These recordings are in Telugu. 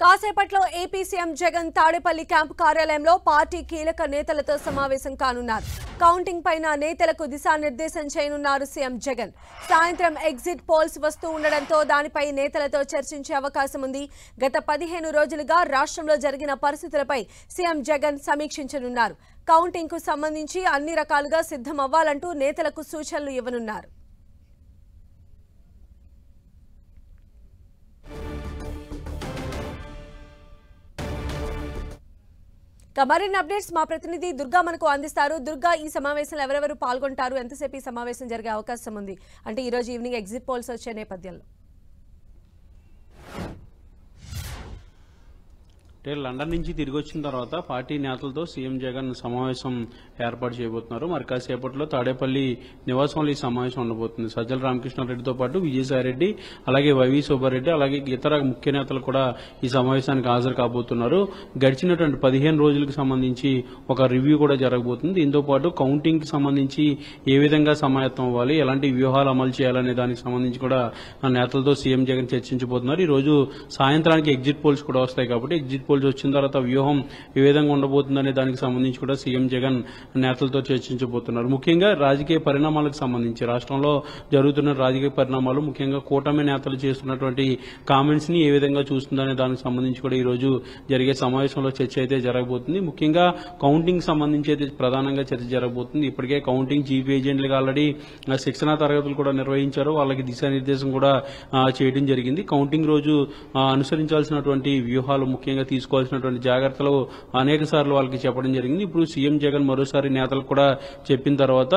కాసేపట్లో AP CM Jagan Tadepalli camp కార్యాలయంలో పార్టీ కీలక నేతలతో సమావేశం కానున్నారు. కౌంటింగ్ పైన నేతలకు దిశానిర్దేశం చేయనున్నారు సీఎం జగన్. సాయంత్రం ఎగ్జిట్ పోల్స్ వస్తూ ఉండడంతో దానిపై నేతలతో చర్చించే అవకాశం ఉంది. గత 15 రోజులుగా రాష్ట్రంలో జరిగిన పరిస్థితులపై సీఎం జగన్ సమీక్షించనున్నారు. కౌంటింగ్ కు సంబంధించి అన్ని రకాలుగా సిద్ధం అవ్వాలంటూ నేతలకు సూచనలు ఇవ్వనున్నారు. మరిన్ని అప్డేట్స్ మా ప్రతినిధి దుర్గా మనకు అందిస్తారు. దుర్గా, ఈ సమావేశంలో ఎవరెవరు పాల్గొంటారు, ఎంతసేపు ఈ సమావేశం జరిగే అవకాశం ఉంది? అంటే ఈ రోజు ఈవినింగ్ ఎగ్జిట్ పోల్స్ వచ్చే నేపథ్యంలో లండన్ నుంచి తిరిగి వచ్చిన తర్వాత పార్టీ నేతలతో సీఎం జగన్ సమావేశం ఏర్పాటు చేయబోతున్నారు. మరి కాసేపట్లో తాడేపల్లి నివాసంలో ఈ సమావేశం ఉండబోతుంది. సజ్జల రామకృష్ణారెడ్డితో పాటు విజయసాయిరెడ్డి, అలాగే వైవి సుబ్బారెడ్డి, అలాగే ఇతర ముఖ్య నేతలు కూడా ఈ సమావేశానికి హాజరు కాబోతున్నారు. గడిచినటువంటి 15 రోజులకు సంబంధించి ఒక రివ్యూ కూడా జరగబోతుంది. దీంతో పాటు కౌంటింగ్ కి సంబంధించి ఏ విధంగా సమాయత్తం అవ్వాలి, ఎలాంటి వ్యూహాలు అమలు చేయాలనే దానికి సంబంధించి కూడా నేతలతో సీఎం జగన్ చర్చించబోతున్నారు. ఈ రోజు సాయంత్రానికి ఎగ్జిట్ పోల్స్ కూడా వస్తాయి కాబట్టి ఎగ్జిట్ పోల్స్ వచ్చిన తర్వాత వ్యూహం ఏ విధంగా ఉండబోతుందనే దానికి సంబంధించి కూడా సీఎం జగన్ నేతలతో చర్చించబోతున్నారు. ముఖ్యంగా రాజకీయ పరిణామాలకు సంబంధించి రాష్ట్రంలో జరుగుతున్న రాజకీయ పరిణామాలు, ముఖ్యంగా కూటమి నేతలు చేస్తున్నటువంటి కామెంట్స్ ని ఏ విధంగా చూస్తుందనే దానికి సంబంధించి కూడా ఈ రోజు జరిగే సమావేశంలో చర్చ అయితే జరగబోతుంది. ముఖ్యంగా కౌంటింగ్ సంబంధించి అయితే ప్రధానంగా చర్చ జరగబోతుంది. ఇప్పటికే కౌంటింగ్ చీఫ్ ఏజెంట్లకు ఆల్రెడీ శిక్షణా తరగతులు కూడా నిర్వహించారు. వాళ్ళకి దిశానిర్దేశం కూడా చేయడం జరిగింది. కౌంటింగ్ రోజు అనుసరించాల్సినటువంటి వ్యూహాలు, ముఖ్యంగా తీసుకోవాల్సినటువంటి జాగ్రత్తలు అనేక సార్లు వాళ్ళకి చెప్పడం జరిగింది. ఇప్పుడు సీఎం జగన్ మరోసారి నేతలకు కూడా చెప్పిన తర్వాత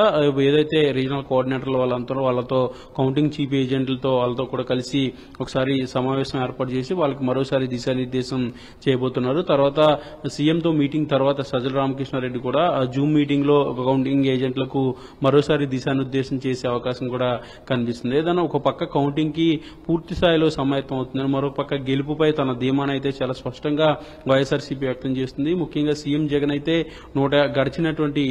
ఏదైతే రీజనల్ కోఆర్డినేటర్లు వాళ్ళతో కౌంటింగ్ చీఫ్ ఏజెంట్లతో వాళ్ళతో కూడా కలిసి ఒకసారి సమావేశం ఏర్పాటు చేసి వాళ్ళకి మరోసారి దిశానిర్దేశం చేయబోతున్నారు. తర్వాత సీఎంతో మీటింగ్ తర్వాత సజ్జల రామకృష్ణారెడ్డి కూడా జూమ్ మీటింగ్ లో కౌంటింగ్ ఏజెంట్లకు మరోసారి దిశానిర్దేశం చేసే అవకాశం కూడా కనిపిస్తుంది. ఏదైనా ఒక పక్క కౌంటింగ్ కి పూర్తి స్థాయిలో సమాయత్తం అవుతుందని, మరో పక్క గెలుపుపై తన ధీమాను అయితే చాలా స్పష్టంగా వైఎస్ఆర్సీపీ వ్యక్తం చేస్తుంది. ముఖ్యంగా సీఎం జగన్ అయితే గడిచినటువంటి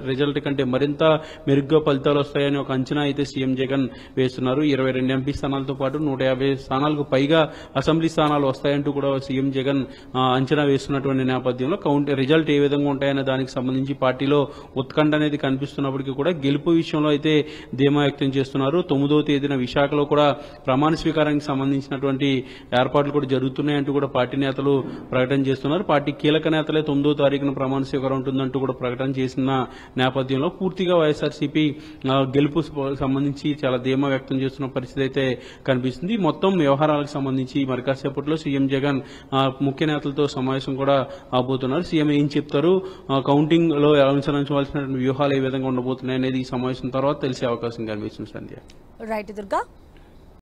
రిజల్ట్ కంటే మరింత మెరుగ్గా ఫలితాలు వస్తాయని ఒక అంచనా అయితే సీఎం జగన్ వేస్తున్నారు. 22 ఎంపీ స్థానాలతో పాటు 150 స్థానాలకు పైగా అసెంబ్లీ స్థానాలు వస్తాయంటూ కూడా సీఎం జగన్ అంచనా వేస్తున్నటువంటి నేపథ్యంలో రిజల్ట్ ఏ విధంగా ఉంటాయనే దానికి సంబంధించి పార్టీలో ఉత్కంఠ అనేది కనిపిస్తున్నప్పటికీ కూడా గెలుపు విషయంలో అయితే ధీమా వ్యక్తం చేస్తున్నారు. 9వ తేదీన విశాఖలో కూడా ప్రమాణ స్వీకారానికి సంబంధించినటువంటి ఏర్పాట్లు కూడా జరుగుతున్నాయంటూ కూడా పార్టీ నేతలు ప్రకటన చేస్తున్నారు. పార్టీ కీలక నేతలే 9వ తారీఖున ప్రమాణ స్వీకారం ఉంటుందంటూ కూడా ప్రకటన చేసిన నేపథ్యంలో పూర్తిగా వైఎస్ఆర్సీపీ గెలుపు సంబంధించి చాలా ధీమా వ్యక్తం చేస్తున్న పరిస్థితి అయితే కనిపిస్తుంది. మొత్తం వ్యవహారాలకు సంబంధించి మరి కాసేపట్లో సీఎం జగన్ ముఖ్య నేతలతో సమావేశం కూడా అవబోతున్నారు. సీఎం ఏం చెప్తారు, కౌంటింగ్ లో అనుసరించవలసిన వ్యూహాలు ఏ విధంగా ఉండబోతున్నాయి అనేది ఈ సమావేశం తర్వాత తెలిసే అవకాశం కనిపిస్తుంది. సంధ్య. రైట్ దుర్గా.